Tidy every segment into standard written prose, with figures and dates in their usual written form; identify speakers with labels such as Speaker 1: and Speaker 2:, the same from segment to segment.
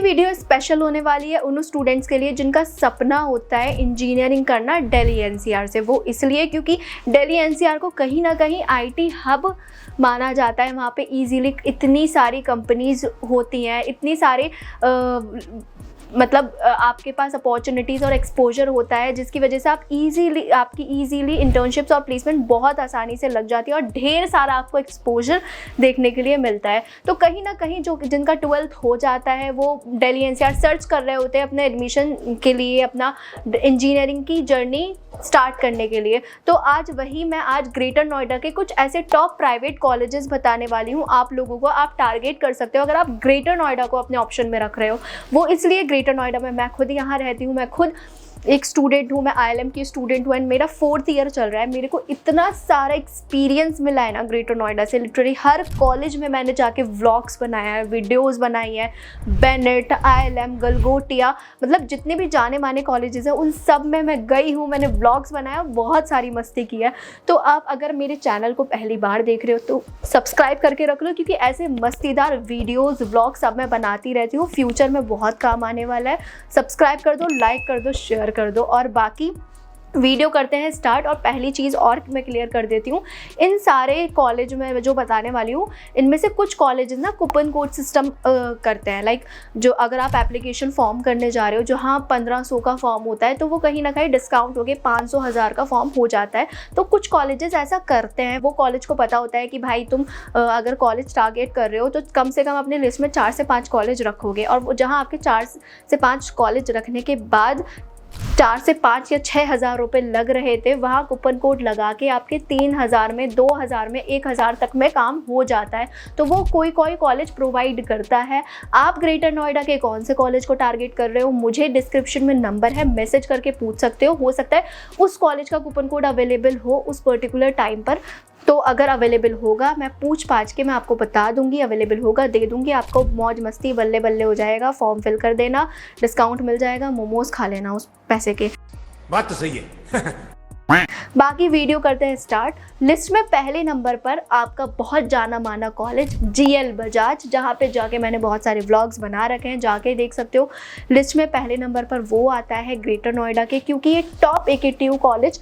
Speaker 1: ये video special होने वाली है उन स्टूडेंट्स के लिए जिनका सपना होता है इंजीनियरिंग करना दिल्ली एनसीआर से। वो इसलिए क्योंकि दिल्ली एनसीआर को कहीं ना कहीं आईटी हब माना जाता है। वहाँ पे इजीली इतनी सारी कंपनीज होती हैं, इतनी सारे मतलब आपके पास अपॉर्चुनिटीज़ और एक्सपोजर होता है, जिसकी वजह से आपकी ईजीली इंटर्नशिप्स और प्लेसमेंट बहुत आसानी से लग जाती है और ढेर सारा आपको एक्सपोजर देखने के लिए मिलता है। तो कहीं ना कहीं जो जिनका 12th हो जाता है वो दिल्ली एनसीआर सर्च कर रहे होते हैं अपने एडमिशन के लिए, अपना इंजीनियरिंग की जर्नी स्टार्ट करने के लिए। तो आज ग्रेटर नोएडा के कुछ ऐसे टॉप प्राइवेट कॉलेजेस बताने वाली हूँ आप लोगों को। आप टारगेट कर सकते हो अगर आप ग्रेटर नोएडा को अपने ऑप्शन में रख रहे हो। वो इसलिए ग्रेटर नोएडा में, मैं खुद यहाँ रहती हूँ, मैं खुद एक स्टूडेंट हूँ, मैं IIM की स्टूडेंट हूँ एंड मेरा 4th ईयर चल रहा है। मेरे को इतना सारा एक्सपीरियंस मिला है ना ग्रेटर नोएडा से। लिटरली हर कॉलेज में मैंने जाके व्लॉग्स बनाया है, वीडियोस बनाई है। बेनेट, IIM, गलगोटिया, मतलब जितने भी जाने माने कॉलेजेस हैं उन सब में मैं गई हूँ, मैंने व्लॉग्स बनाया, बहुत सारी मस्ती की है। तो आप अगर मेरे चैनल को पहली बार देख रहे हो तो सब्सक्राइब करके रख लो, क्योंकि ऐसे मस्तीदार वीडियोज़ व्लॉग्स सब मैं बनाती रहती हूँ। फ्यूचर में बहुत काम आने वाला है। सब्सक्राइब कर दो, लाइक कर दो, शेयर कर दो। और बाकी वीडियो करते हैं स्टार्ट। और पहली चीज़ और मैं क्लियर कर देती हूँ, इन सारे कॉलेज में जो बताने वाली हूँ इनमें से कुछ कॉलेजेस ना कूपन कोड सिस्टम करते हैं। लाइक जो अगर आप एप्लीकेशन फॉर्म करने जा रहे हो, जहाँ 1500 का फॉर्म होता है, तो वो कहीं ना कहीं डिस्काउंट हो गए 500 1000 का फॉर्म हो जाता है। तो कुछ कॉलेजेस ऐसा करते हैं। वो कॉलेज को पता होता है कि भाई तुम अगर कॉलेज टारगेट कर रहे हो तो कम से कम अपने लिस्ट में 4 से 5 कॉलेज रखोगे। और जहाँ आपके 4 से 5 कॉलेज रखने के बाद 4 से 5 या 6,000 रुपये लग रहे थे, वहाँ कूपन कोड लगा के आपके 3,000 में, 2,000 में, 1,000 तक में काम हो जाता है। तो वो कोई कॉलेज प्रोवाइड करता है। आप ग्रेटर नोएडा के कौन से कॉलेज को टारगेट कर रहे हो, मुझे डिस्क्रिप्शन में नंबर है, मैसेज करके पूछ सकते हो सकता है उस कॉलेज का कूपन कोड अवेलेबल हो उस पर्टिकुलर टाइम पर। तो अगर अवेलेबल होगा मैं पूछ पाछ के मैं आपको बता दूंगी, अवेलेबल होगा दे दूंगी आपको। मौज मस्ती बल्ले बल्ले हो जाएगा। फॉर्म फिल कर देना, डिस्काउंट मिल जाएगा, मोमोज खा लेना उस पैसे के।
Speaker 2: बात तो सही है।
Speaker 1: बाकी वीडियो करते हैं स्टार्ट। लिस्ट में पहले नंबर पर आपका बहुत जाना माना कॉलेज GL बजाज, जहाँ पे जाके मैंने बहुत सारे व्लॉग्स बना रखे हैं, जाके देख सकते हो। लिस्ट में पहले नंबर पर वो आता है ग्रेटर नोएडा के, क्योंकि ये टॉप AKTU कॉलेज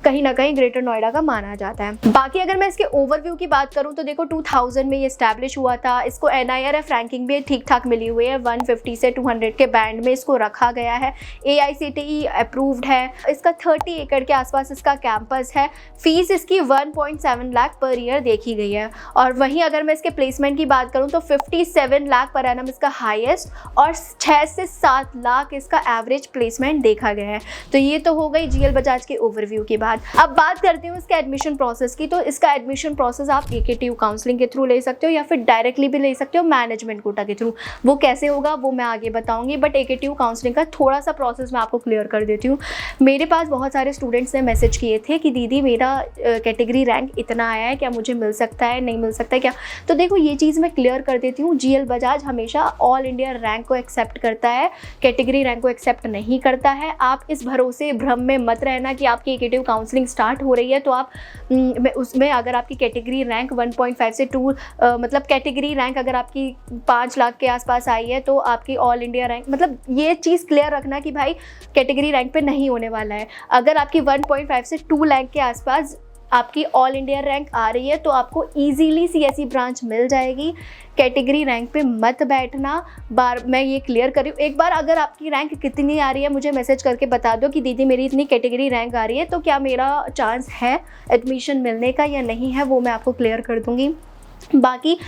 Speaker 1: कहीं ना कहीं ग्रेटर नोएडा का माना जाता है। बाकी अगर मैं इसके ओवरव्यू की बात करूं तो देखो 2000 में ये एस्टैब्लिश हुआ था। इसको NIRF रैंकिंग भी ठीक ठाक मिली हुई है, 150 से 200 के बैंड में इसको रखा गया है। AICTE अप्रूव्ड है। इसका 30 एकड़ के आसपास इसका कैंपस है। फीस इसकी 1.7 लाख पर ईयर देखी गई है। और वहीं अगर मैं इसके प्लेसमेंट की बात करूँ तो 57 लाख पर एनम इसका हाईएस्ट और 6 से 7 लाख इसका एवरेज प्लेसमेंट देखा गया है। तो ये तो हो गई GL बजाज के ओवरव्यू की बात। अब बात करती हूँ इसके एडमिशन प्रोसेस की। तो इसका एडमिशन प्रोसेस आप AKTU काउंसलिंग के थ्रू ले सकते हो या फिर डायरेक्टली भी ले सकते हो मैनेजमेंट कोटा के थ्रू। वो कैसे होगा वो मैं आगे बताऊंगी, बट AKTU काउंसलिंग का थोड़ा सा प्रोसेस मैं आपको क्लियर कर देती हूँ। मेरे पास बहुत सारे स्टूडेंट्स ने मैसेज किए थे कि दीदी मेरा कैटेगरी रैंक इतना आया है, क्या मुझे मिल सकता है, नहीं मिल सकता है क्या। तो देखो ये चीज़ मैं क्लियर कर देती हूँ। GL बजाज हमेशा ऑल इंडिया रैंक को एक्सेप्ट करता है, कैटेगरी रैंक को एक्सेप्ट नहीं करता है। आप इस भरोसे भ्रम में मत रहना कि आपकी AKTU काउंसलिंग स्टार्ट हो रही है तो आप उसमें अगर आपकी कैटेगरी रैंक 1.5 से 2 मतलब कैटेगरी रैंक अगर आपकी 5 लाख के आसपास आई है तो आपकी ऑल इंडिया रैंक, मतलब ये चीज़ क्लियर रखना कि भाई कैटेगरी रैंक पे नहीं होने वाला है। अगर आपकी 1.5 से 2 लाख के आसपास आपकी ऑल इंडिया रैंक आ रही है तो आपको इजीली CSE ब्रांच मिल जाएगी। कैटेगरी रैंक पे मत बैठना। मैं ये क्लियर कर रही हूँ। एक बार अगर आपकी रैंक कितनी आ रही है मुझे मैसेज करके बता दो कि दीदी मेरी इतनी कैटेगरी रैंक आ रही है, तो क्या मेरा चांस है एडमिशन मिलने का या नहीं है, वो मैं आपको क्लियर कर दूँगी। बाकी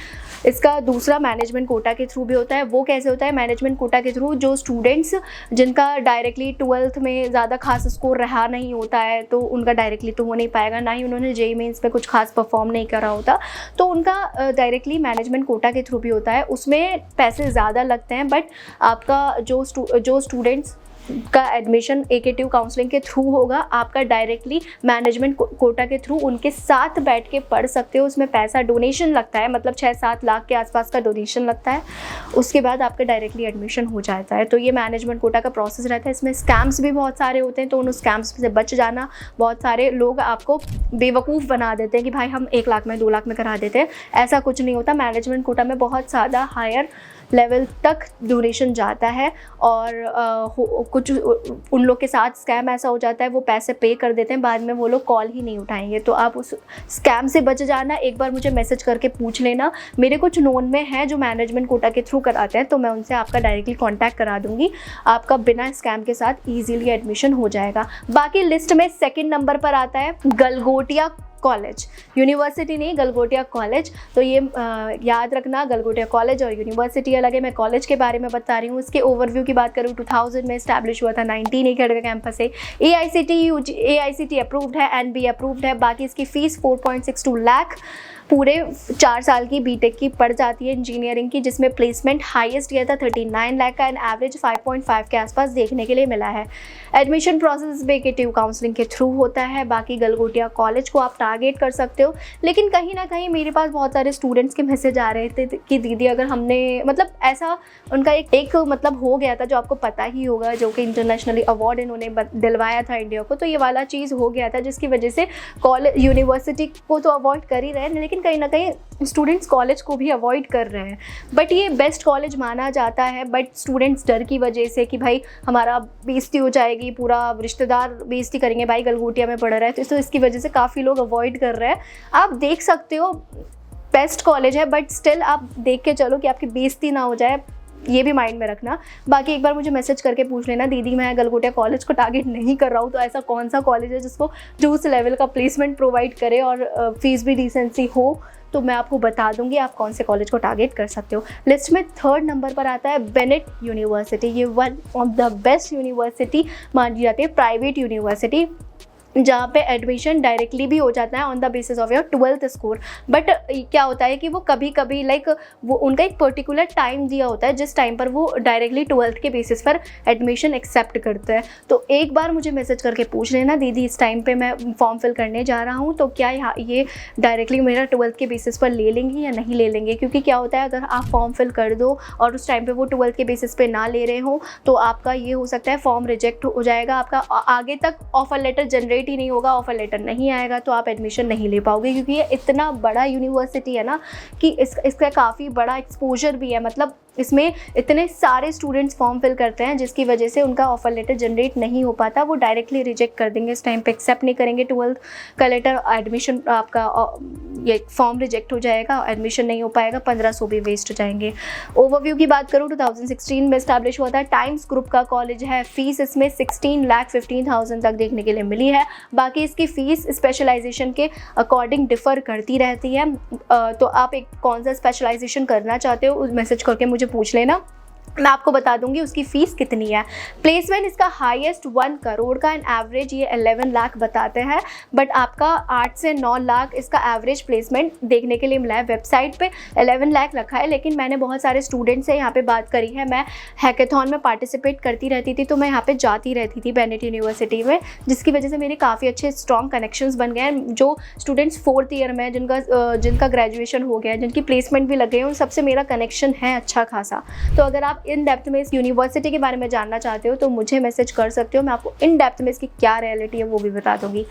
Speaker 1: इसका दूसरा मैनेजमेंट कोटा के थ्रू भी होता है। वो कैसे होता है मैनेजमेंट कोटा के थ्रू, जो स्टूडेंट्स जिनका डायरेक्टली 12th में ज़्यादा खास स्कोर रहा नहीं होता है तो उनका डायरेक्टली तो हो नहीं पाएगा, ना ही उन्होंने JEE मेंस पे कुछ खास परफॉर्म नहीं करा होता, तो उनका डायरेक्टली मैनेजमेंट कोटा के थ्रू भी होता है। उसमें पैसे ज़्यादा लगते हैं, बट आपका जो स्टूडेंट्स का एडमिशन AKTU काउंसलिंग के थ्रू होगा, आपका डायरेक्टली मैनेजमेंट कोटा के थ्रू उनके साथ बैठ के पढ़ सकते हो। उसमें पैसा डोनेशन लगता है, मतलब 6-7 लाख के आसपास का डोनेशन लगता है। उसके बाद आपका डायरेक्टली एडमिशन हो जाता है। तो ये मैनेजमेंट कोटा का प्रोसेस रहता है। इसमें स्कैम्स भी बहुत सारे होते हैं, तो उन स्कैम्स से बच जाना। बहुत सारे लोग आपको बेवकूफ़ बना देते हैं कि भाई हम 1 लाख में 2 लाख में करा देते हैं, ऐसा कुछ नहीं होता। मैनेजमेंट कोटा में बहुत ज़्यादा हायर लेवल तक डोनेशन जाता है और कुछ उन लोग के साथ स्कैम ऐसा हो जाता है, वो पैसे पे कर देते हैं, बाद में वो लोग कॉल ही नहीं उठाएंगे। तो आप उस स्कैम से बच जाना, एक बार मुझे मैसेज करके पूछ लेना। मेरे कुछ नोन में है जो मैनेजमेंट कोटा के थ्रू कराते हैं, तो मैं उनसे आपका डायरेक्टली कॉन्टैक्ट करा दूँगी, आपका बिना स्कैम के साथ ईजिली एडमिशन हो जाएगा। बाकी लिस्ट में सेकेंड नंबर पर आता है गलगोटिया कॉलेज, यूनिवर्सिटी नहीं, गलगोटिया कॉलेज। तो ये याद रखना, गलगोटिया कॉलेज और यूनिवर्सिटी अलग है। मैं कॉलेज के बारे में बता रही हूँ। इसके ओवरव्यू की बात करूँ, 2000 में इस्टेब्लिश हुआ था, 19 एकड़ का कैंपस है, AICTE अप्रूव्ड है, NB अप्रूव्ड है। बाकी इसकी फ़ीस 4.62 लाख पूरे 4 साल की बीटेक की पड़ जाती है इंजीनियरिंग की, जिसमें प्लेसमेंट हाईएस्ट गया था 39 लाख का, एंड एवरेज 5.5 के आसपास देखने के लिए मिला है। एडमिशन प्रोसेस बेकेटिव काउंसलिंग के थ्रू होता है। बाकी गलगोटिया कॉलेज को आप टारगेट कर सकते हो, लेकिन कहीं ना कहीं मेरे पास बहुत सारे स्टूडेंट्स के मैसेज आ रहे थे कि दीदी अगर हमने मतलब ऐसा उनका एक मतलब हो गया था, जो आपको पता ही होगा, जो कि इंटरनेशनली अवार्ड इन्होंने दिलवाया था इंडिया को, तो ये वाला चीज़ हो गया था, जिसकी वजह से कॉलेज यूनिवर्सिटी को तो अवॉइड कर ही रहे हैं, लेकिन कहीं ना कहीं स्टूडेंट्स कॉलेज को भी अवॉइड कर रहे हैं। बट ये बेस्ट कॉलेज माना जाता है, बट स्टूडेंट्स डर की वजह से कि भाई हमारा बेइज्जती हो जाएगी, पूरा रिश्तेदार बेइज्जती करेंगे, भाई गलगोटिया में पढ़ रहा है, तो इसकी वजह से काफ़ी लोग अवॉइड कर रहे हैं। आप देख सकते हो, बेस्ट कॉलेज है, बट स्टिल आप देख के चलो कि आपकी बेइज्जती ना हो जाए, ये भी माइंड में रखना। बाकी एक बार मुझे मैसेज करके पूछ लेना, दीदी मैं गलगोटिया कॉलेज को टारगेट नहीं कर रहा हूँ, तो ऐसा कौन सा कॉलेज है जिसको जो उस लेवल का प्लेसमेंट प्रोवाइड करे और फीस भी डिसेंसी हो, तो मैं आपको बता दूंगी आप कौन से कॉलेज को टारगेट कर सकते हो। लिस्ट में थर्ड नंबर पर आता है बेनेट यूनिवर्सिटी। ये one of the best university मानी जाती है, प्राइवेट यूनिवर्सिटी, जहाँ पे एडमिशन डायरेक्टली भी हो जाता है on the basis of your 12th score. But क्या होता है कि वो कभी कभी वो उनका एक पर्टिकुलर टाइम दिया होता है, जिस टाइम पर वो डायरेक्टली 12th के बेसिस पर एडमिशन एक्सेप्ट करते हैं। तो एक बार मुझे मैसेज करके पूछ लेना, दीदी इस टाइम पे मैं फॉर्म फिल करने जा रहा हूँ, तो क्या ये डायरेक्टली मेरा 12th के बेसिस पर ले लेंगे या नहीं ले लेंगे। क्योंकि क्या होता है, अगर आप फॉर्म फिल कर दो और उस टाइम पर वो 12th के बेसिस पे ना ले रहे हो, तो आपका ये हो सकता है फॉर्म रिजेक्ट हो जाएगा, आपका आगे तक ऑफर लेटर जनरेट ही नहीं होगा, ऑफर लेटर नहीं आएगा, तो आप एडमिशन नहीं ले पाओगे। क्योंकि ये इतना बड़ा यूनिवर्सिटी है ना कि इसका काफ़ी बड़ा एक्सपोजर भी है, मतलब इसमें इतने सारे स्टूडेंट्स फॉर्म फिल करते हैं, जिसकी वजह से उनका ऑफर लेटर जनरेट नहीं हो पाता, वो डायरेक्टली रिजेक्ट कर देंगे, इस टाइम पे एक्सेप्ट नहीं करेंगे 12th का लेटर, एडमिशन आपका ये फॉर्म रिजेक्ट हो जाएगा, एडमिशन नहीं हो पाएगा, 1500 भी वेस्ट हो जाएंगे। ओवरव्यू की बात करूँ, 2016 में इस्टेब्लिश हुआ था, टाइम्स ग्रुप का कॉलेज है। फीस इसमें 16,15,000 तक देखने के लिए मिली है। बाकी इसकी फ़ीस स्पेशलाइजेशन के अकॉर्डिंग डिफ़र करती रहती है। तो आप एक कौन सा स्पेशलाइजेशन करना चाहते हो, उस मैसेज करके मुझे पूछ लेना, मैं आपको बता दूंगी उसकी फ़ीस कितनी है। प्लेसमेंट इसका हाईएस्ट 1 करोड़ का, एंड एवरेज ये 11 लाख बताते हैं, बट आपका 8 से 9 लाख इसका एवरेज प्लेसमेंट देखने के लिए मिला है। वेबसाइट पे 11 लाख रखा है, लेकिन मैंने बहुत सारे स्टूडेंट से यहाँ पे बात करी है, मैं हैकेथॉन में पार्टिसिपेट करती रहती थी, तो मैं यहाँ पे जाती रहती थी बेनेट यूनिवर्सिटी में, जिसकी वजह से मेरे काफ़ी अच्छे स्ट्रॉन्ग कनेक्शंस बन गए हैं। जो स्टूडेंट्स 4th ईयर में जिनका ग्रेजुएशन हो गया है, जिनकी प्लेसमेंट भी लग गई है, उन सबसे मेरा कनेक्शन है अच्छा खासा। तो अगर आप इन डेप्थ में इस यूनिवर्सिटी के बारे में जानना चाहते हो, तो मुझे मैसेज कर सकते हो, मैं आपको इन डेप्थ में इसकी क्या रियलिटी है वो भी बता दूंगी।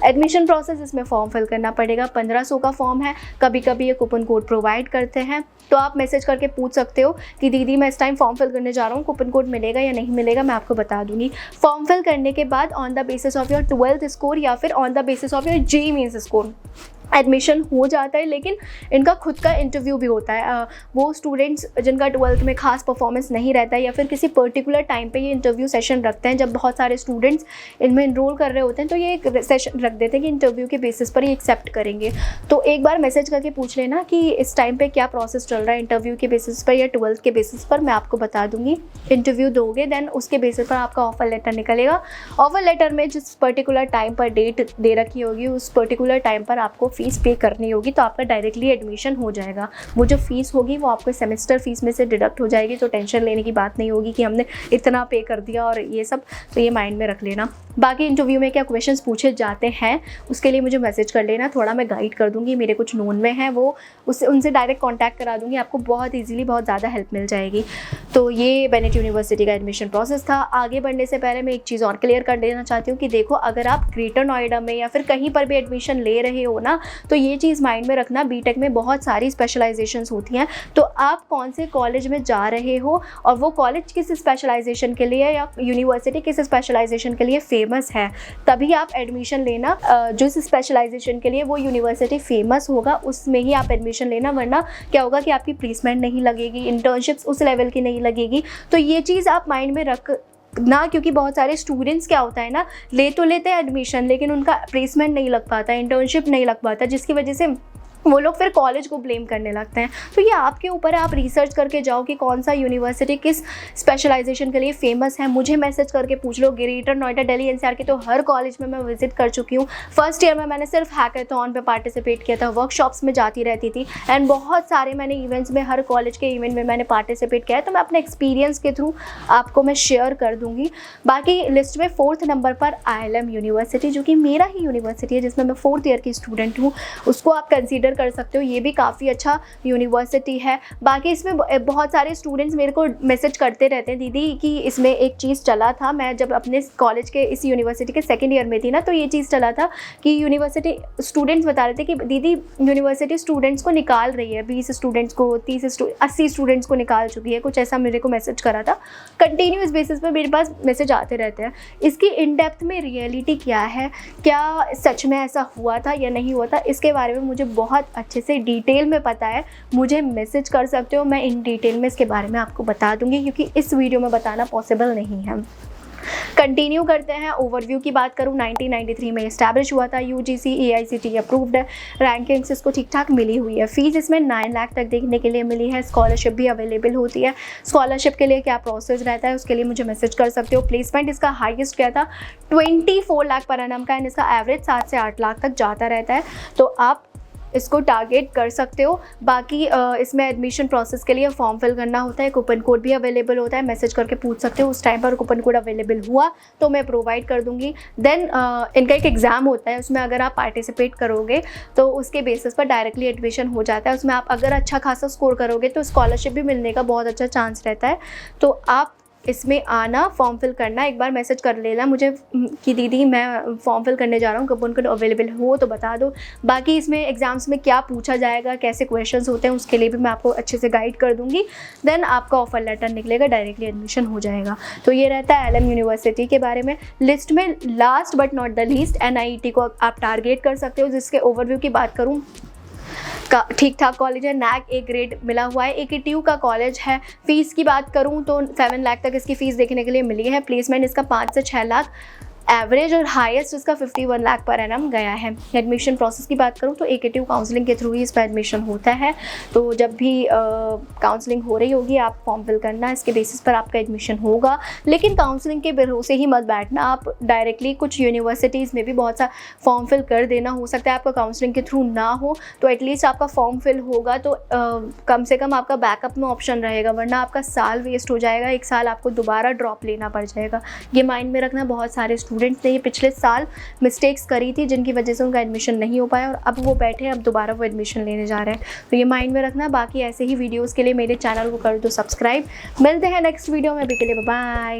Speaker 1: एडमिशन प्रोसेस, इसमें फॉर्म फिल करना पड़ेगा, 1500 का फॉर्म है, कभी कभी ये कूपन कोड प्रोवाइड करते हैं, तो आप मैसेज करके पूछ सकते हो कि दीदी मैं इस टाइम फॉर्म फिल करने जा रहा हूँ, कूपन कोड मिलेगा या नहीं मिलेगा, मैं आपको बता दूंगी। फॉर्म फिल करने के बाद on the basis of your 12th score या फिर on the basis of your JEE mains score admission हो जाता है, लेकिन इनका खुद का इंटरव्यू भी होता है। वो स्टूडेंट्स जिनका 12th में खास परफॉर्मेंस नहीं रहता है, या फिर किसी पर्टिकुलर टाइम पे ये इंटरव्यू सेशन रखते हैं, जब बहुत सारे स्टूडेंट्स इनमें इनरोल कर रहे होते हैं, तो ये एक सेशन रख देते हैं कि इंटरव्यू के बेसिस पर ये एक्सेप्ट करेंगे। तो एक बार मैसेज करके पूछ लेना कि इस टाइम पे क्या प्रोसेस चल रहा है, इंटरव्यू के बेसिस पर या 12th के बेसिस पर, मैं आपको बता दूंगी। इंटरव्यू दोगे, देन उसके बेसिस पर आपका ऑफर लेटर निकलेगा। ऑफर लेटर में जिस पर्टिकुलर टाइम पर डेट दे रखी होगी, उस पर्टिकुलर टाइम पर आपको फ़ीस पे करनी होगी, तो आपका डायरेक्टली एडमिशन हो जाएगा। वो जो फ़ीस होगी वो आपको सेमेस्टर फीस में से डिडक्ट हो जाएगी, तो टेंशन लेने की बात नहीं होगी कि हमने इतना पे कर दिया और ये सब, तो ये माइंड में रख लेना। बाकी इंटरव्यू में क्या क्वेश्चंस पूछे जाते हैं उसके लिए मुझे मैसेज कर लेना, थोड़ा मैं गाइड कर दूँगी, मेरे कुछ नोन में हैं वो उनसे डायरेक्ट कॉन्टैक्ट करा दूँगी, आपको बहुत ईजिली बहुत ज़्यादा हेल्प मिल जाएगी। तो ये बेनेट यूनिवर्सिटी का एडमिशन प्रोसेस था। आगे बढ़ने से पहले मैं एक चीज़ और क्लियर कर देना चाहती हूँ कि देखो, अगर आप ग्रेटर नोएडा में या फिर कहीं पर भी एडमिशन ले रहे हो ना, तो ये चीज़ माइंड में रखना, बीटेक में बहुत सारी स्पेशलाइजेशंस होती हैं, तो आप कौन से कॉलेज में जा रहे हो और वो कॉलेज किस स्पेशलाइजेशन के लिए या यूनिवर्सिटी किस स्पेशलाइजेशन के लिए फेमस है, तभी आप एडमिशन लेना। जिस स्पेशलाइजेशन के लिए वो यूनिवर्सिटी फेमस होगा उसमें ही आप एडमिशन लेना, वरना क्या होगा कि आपकी प्लेसमेंट नहीं लगेगी, इंटर्नशिप्स उस लेवल की नहीं लगेगी। तो ये चीज़ आप माइंड में रख ना, क्योंकि बहुत सारे स्टूडेंट्स क्या होता है ना, ले तो लेते हैं एडमिशन लेकिन उनका प्लेसमेंट नहीं लग पाता, इंटर्नशिप नहीं लग पाता, जिसकी वजह से वो लोग फिर कॉलेज को ब्लेम करने लगते हैं। तो ये आपके ऊपर है, आप रिसर्च करके जाओ कि कौन सा यूनिवर्सिटी किस स्पेशलाइजेशन के लिए फेमस है। मुझे मैसेज करके पूछ लो। ग्रेटर नोएडा, दिल्ली एनसीआर के तो हर कॉलेज में मैं विजिट कर चुकी हूँ। फर्स्ट ईयर में मैंने सिर्फ हैकाथॉन पे पार्टिसिपेट किया था, वर्कशॉप्स में जाती रहती थी, एंड बहुत सारे मैंने इवेंट्स में, हर कॉलेज के इवेंट में मैंने पार्टिसिपेट किया है। तो मैं अपने एक्सपीरियंस के थ्रू आपको मैं शेयर कर दूँगी। बाकी लिस्ट में 4th नंबर पर ILM यूनिवर्सिटी, जो कि मेरा ही यूनिवर्सिटी है, जिसमें मैं 4th ईयर की स्टूडेंट हूँ, उसको आप कंसीडर कर सकते हो। ये भी काफ़ी अच्छा यूनिवर्सिटी है। बाकी इसमें बहुत सारे स्टूडेंट्स मेरे को मैसेज करते रहते हैं, दीदी कि इसमें एक चीज़ चला था, मैं जब अपने कॉलेज के इस यूनिवर्सिटी के 2nd ईयर में थी ना, तो ये चीज़ चला था कि यूनिवर्सिटी स्टूडेंट्स बता रहे थे कि दीदी यूनिवर्सिटी स्टूडेंट्स को निकाल रही है, 20 स्टूडेंट्स को, 80 स्टूडेंट्स को निकाल चुकी है, कुछ ऐसा मेरे को मैसेज करा था। कंटिन्यूस बेसिस पे मेरे पास मैसेज आते रहते हैं। इसकी इन डेप्थ में रियलिटी क्या है, क्या सच में ऐसा हुआ था या नहीं हुआ था, इसके बारे में मुझे बहुत अच्छे से डिटेल में पता है। मुझे मैसेज कर सकते हो, मैं इन डिटेल में इसके बारे में आपको बता दूंगी, क्योंकि इस वीडियो में बताना पॉसिबल नहीं है। कंटिन्यू करते हैं। ओवरव्यू की बात करूँ, 1993 में इस्टेब्लिश हुआ था, UGC AICTE अप्रूव्ड है, रैंकिंग्स इसको ठीक ठाक मिली हुई है, फीस इसमें 9 लाख तक देखने के लिए मिली है, स्कॉलरशिप भी अवेलेबल होती है। स्कॉलरशिप के लिए क्या प्रोसेस रहता है उसके लिए मुझे मैसेज कर सकते हो। प्लेसमेंट इसका हाईएस्ट क्या था, 24 लाख पर एनम का, एंड इसका एवरेज 7 से 8 लाख तक जाता रहता है, तो आप इसको टारगेट कर सकते हो। बाकी इसमें एडमिशन प्रोसेस के लिए फॉर्म फिल करना होता है, कूपन कोड भी अवेलेबल होता है, मैसेज करके पूछ सकते हो। उस टाइम पर कूपन कोड अवेलेबल हुआ तो मैं प्रोवाइड कर दूंगी। देन इनका एक एग्ज़ाम होता है, उसमें अगर आप पार्टिसिपेट करोगे तो उसके बेसिस पर डायरेक्टली एडमिशन हो जाता है। उसमें आप अगर अच्छा खासा स्कोर करोगे तो स्कॉलरशिप भी मिलने का बहुत अच्छा चांस रहता है। तो आप इसमें आना, फॉर्म फिल करना, एक बार मैसेज कर लेना मुझे कि दीदी मैं फॉर्म फिल करने जा रहा हूँ, कूपन कोड अवेलेबल हो तो बता दो। बाकी इसमें एग्ज़ाम्स में क्या पूछा जाएगा, कैसे क्वेश्चंस होते हैं, उसके लिए भी मैं आपको अच्छे से गाइड कर दूँगी। देन आपका ऑफर लेटर निकलेगा, डायरेक्टली एडमिशन हो जाएगा। तो ये रहता है ILM यूनिवर्सिटी के बारे में। लिस्ट में last but not the least NIET को आप टारगेट कर सकते हो, जिसके ओवरव्यू की बात करूँ का ठीक ठाक कॉलेज है, NAC A ग्रेड मिला हुआ है, AKTU का कॉलेज है। फीस की बात करूं तो 7 लाख तक इसकी फ़ीस देखने के लिए मिली है। प्लेसमेंट इसका 5 से 6 लाख एवरेज, और हाईएस्ट इसका 51 लाख पर एनम गया है। एडमिशन प्रोसेस की बात करूँ तो AKTU काउंसलिंग के थ्रू ही इस पर एडमिशन होता है। तो जब भी काउंसलिंग हो रही होगी आप फॉर्म फिल करना, इसके बेसिस पर आपका एडमिशन होगा। लेकिन काउंसलिंग के भरोसे ही मत बैठना, आप डायरेक्टली कुछ यूनिवर्सिटीज़ में भी बहुत सा फॉर्म फिल कर देना। हो सकता है आपका काउंसलिंग के थ्रू ना हो तो एटलीस्ट आपका फॉर्म फिल होगा तो कम से कम आपका बैकअप में ऑप्शन रहेगा, वरना आपका साल वेस्ट हो जाएगा, 1 साल आपको दोबारा ड्रॉप लेना पड़ जाएगा। ये माइंड में रखना। बहुत सारे स्टूडेंट्स ने ये पिछले साल मिस्टेक्स करी थी जिनकी वजह से उनका एडमिशन नहीं हो पाया, और अब वो बैठे हैं, अब दोबारा वो एडमिशन लेने जा रहे हैं। तो ये माइंड में रखना। बाकी ऐसे ही वीडियोस के लिए मेरे चैनल को कर दो सब्सक्राइब। मिलते हैं नेक्स्ट वीडियो में, अभी के लिए बाय बाय।